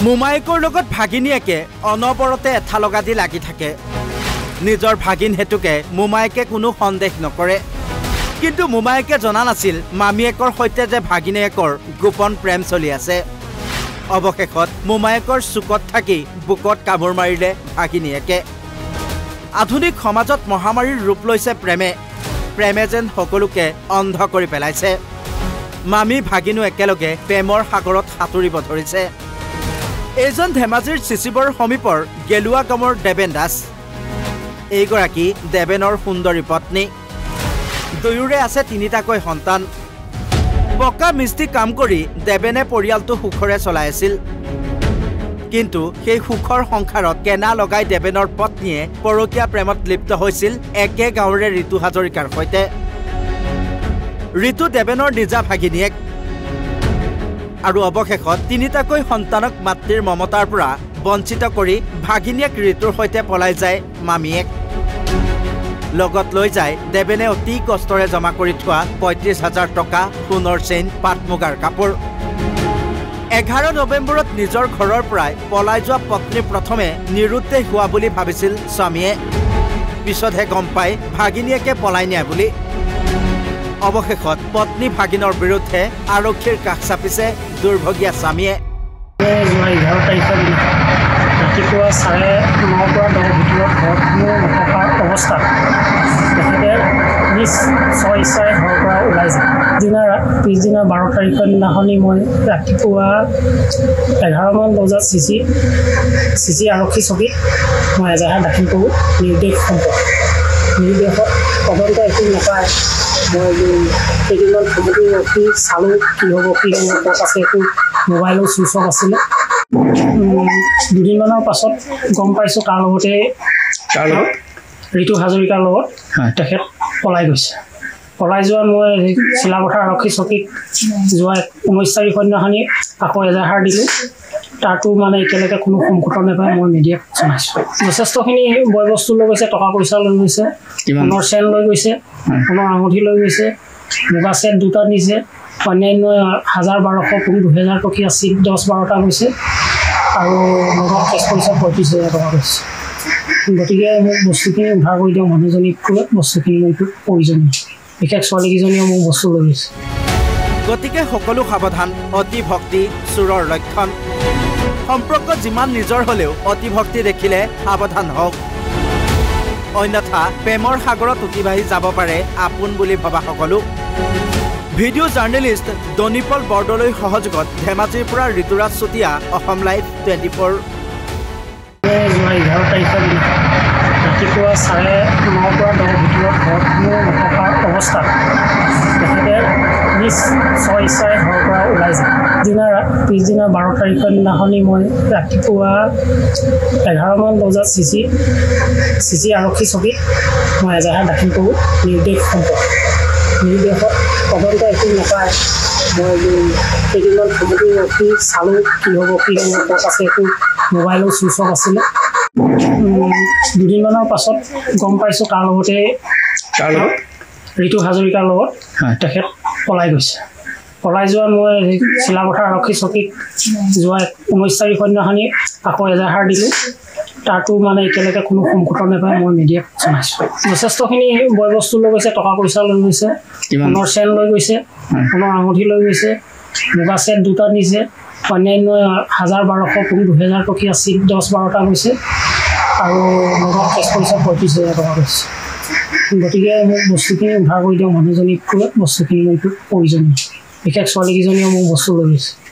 মোমায়েকৰ লগত ভাগিনীয়েকে অনবৰতে এঠা লগা দি লাগি থাকে। নিজৰ ভাগিন হেতুকে মোমায়েকে কোনো সন্দেহ নকৰে। কিন্তু মোমায়েকে জনা নাছিল মামীয়েকৰ সৈতে যে ভাগিনীয়েকৰ গোপন প্ৰেম চলি আছে। অৱশেষত মোমায়েকৰ চুকত থাকি বুকত কামোৰ মাৰিলে ভাগিনীয়েকে। আধুনিক সমাজত মহামাৰীৰ ৰূপ লৈছে প্ৰেমে। প্ৰেমে যেন সকলোকে অন্ধ কৰি পেলাইছে। মামী ভাগিনো একেলগে প্ৰেমৰ সাগৰত সাঁতুৰিব ধৰিছে। এইজন ধেমাজিৰ চিচিবৰ সমীপৰ গেলুৱা গাঁৱৰ দেবেন দাস। এইগৰাকী দেবেনৰ সুন্দৰী পত্নী। দুয়োৰে আছে তিনিটাকৈ সন্তান। পকা মিস্ত্ৰী কাম কৰি দেবেনে পৰিয়ালটো সুখৰে চলাই আছিল। কিন্তু সেই সুখৰ সংসাৰত কেনা লগাই দেবেনৰ পত্নীয়ে পৰকীয়া প্ৰেমত লিপ্ত হৈছিল একে গাঁৱৰে ঋতু হাজৰিকাৰ সৈতে। ঋতু দেবেনৰ নিজা ভাগিনীয়েক। আৰু অৱশেষত তিনিটাকৈ সন্তানক মাতৃৰ মমতাৰ পৰা বঞ্চিত কৰি ভাগিনীয়েক ঋতুৰ সৈতে পলাই যায় মামীয়েক। লগত লৈ যায় দেবেনে অতি কষ্টৰে জমা কৰি থোৱা ৩৫,০০০ টকা, সোণৰ চেইন, পাট মুগাৰ কাপোৰ। 11 নৱেম্বৰত নিজৰ ঘৰৰ পৰাই পলাই যোৱা পত্নী প্ৰথমে নিৰুদ্দেশ হোৱা বুলি ভাবিছিল স্বামীয়ে। পিছতহে গম পায় ভাগিনীয়েকে পলাই নিয়া বুলি। অৱশেষত পত্নী ভাগিনৰ বিৰুদ্ধে আৰক্ষীৰ কাষ চাপিছে দুৰ্ভগীয়া স্বামীয়ে। 11 তাৰিখৰ দিনা ৰাতিপুৱা 9:30 পৰা 10 ভিতৰত ঘৰত কোনো নথকাৰ অৱস্থাত তেখেতে নিজ স্ব ইচ্ছাৰে ঘৰৰ পৰা ওলাই যায়। পিছদিনা 12 তাৰিখৰ দিনাখনি মই ৰাতিপুৱা 11মান বজাত চিচি আৰক্ষী চকীত মই এজাহাৰ দাখিল কৰোঁ নিৰ্দেশ সম্পৰ্কে। নিৰ্দেশত তদন্ত একো নাপায়। মই কেইদিনমান সময় ৰখি চালোঁ কি হ'ব কি নহ'ব। তাত আছে একো মোবাইলো চুইচ অফ আছিলে। দুদিনমানৰ পাছত গম পাইছোঁ তাৰ লগতে ঋতু হাজৰিকাৰ লগত তেখেত পলাই গৈছে। পলাই যোৱা মই চিলাপথাৰ আৰক্ষী চকীত যোৱা 19 তাৰিখৰ দিনাখনি আকৌ এজাহাৰ দিলোঁ। তাতো মানে এতিয়ালৈকে কোনো সংকট নাপায়। মই মিডিয়াক জনাইছোঁ। যথেষ্টখিনি বয় বস্তু লৈ গৈছে, টকা পইচা লৈ গৈছে, সোণৰ চেন লৈ গৈছে, সোণৰ আঙুঠি লৈ গৈছে, মুগা চেট 2টা নিছে, অন্যান্য 1000-1200 কোনো 2000 টকীয়া চিট 10-12টা গৈছে আৰু লগত কেছ পইচা 35,000 টকা গৈছে। গতিকে মোক বস্তুখিনি উদ্ধাৰ কৰি দিওঁ। মানুহজনীক কৈ বস্তুখিনি মোৰ প্ৰয়োজনীয়। বিশেষ ছোৱালীকেইজনীয়ে মোক বস্তু লৈ গৈছে। গতিকে সকলো সাৱধান। অতি ভক্তি চোৰৰ লক্ষণ। সম্পৰ্ক যিমান নিজৰ হ'লেও অতি ভক্তি দেখিলে সাৱধান হওক। অন্যথা প্ৰেমৰ সাগৰত উটি বাঢ়ি যাব পাৰে আপোন বুলি ভবা সকলো। ভিডিঅ' জাৰ্নেলিষ্ট দনিপল বৰদলৈৰ সহযোগত ধেমাজিৰ পৰা ঋতুৰাজ চুতীয়া, অসম লাইভ 24। 11 তাৰিখৰ দিনা ৰাতিপুৱা 9:30 পৰা 10 ভিতৰত ঘৰত কোনো নথকাৰ অৱস্থাত তেখেতে নিজ স্ব ইচ্ছাৰে ঘৰৰ পৰা ওলাই যায়। পিছদিনা 12 তাৰিখৰ দিনাখনি মই ৰাতিপুৱা 11মান বজাত চিচি আৰক্ষী চকীত মই এজাহাৰ দাখিল কৰোঁ নিৰ্দেশ সম্পৰ্কে। নিৰ্দেশত তদন্ত একো নাপায়। মই কেইদিনমান সময় ৰখি চালোঁ কি হ'ব কি নহ'ব। তাত আছে একো মোবাইলো চুইচ অফ আছিলে। দুদিনমানৰ পাছত গম পাইছোঁ তাৰ লগতে ঋতু হাজৰিকাৰ লগত তেখেত পলাই গৈছে। পলাই যোৱা মই চিলাপথাৰ আৰক্ষী চকীত যোৱা 19 তাৰিখৰ দিনাখনি আকৌ এজাহাৰ দিলোঁ। তাতো মানে এতিয়ালৈকে কোনো সংকট নাপায়। মই মিডিয়াক জনাইছোঁ। যথেষ্টখিনি বয় বস্তু লৈ গৈছে, টকা পইচা লৈ গৈছে, সোণৰ চেন লৈ গৈছে, সোণৰ আঙুঠি লৈ গৈছে, মুগা চেট 2টা নিছে, অন্যান্য 1000-1200 কোনো 2000 টকীয়া চিট 10-12টা গৈছে আৰু লগত কেছ পইচা 35,000 টকা গৈছে। গতিকে মোক বস্তুখিনি উদ্ধাৰ কৰি দিওঁ। মানুহজনীক কৈ বস্তুখিনি মোৰ প্ৰয়োজনীয়। বিশেষ ছোৱালীকেইজনীয়ে মোক বস্তু লৈ গৈছে।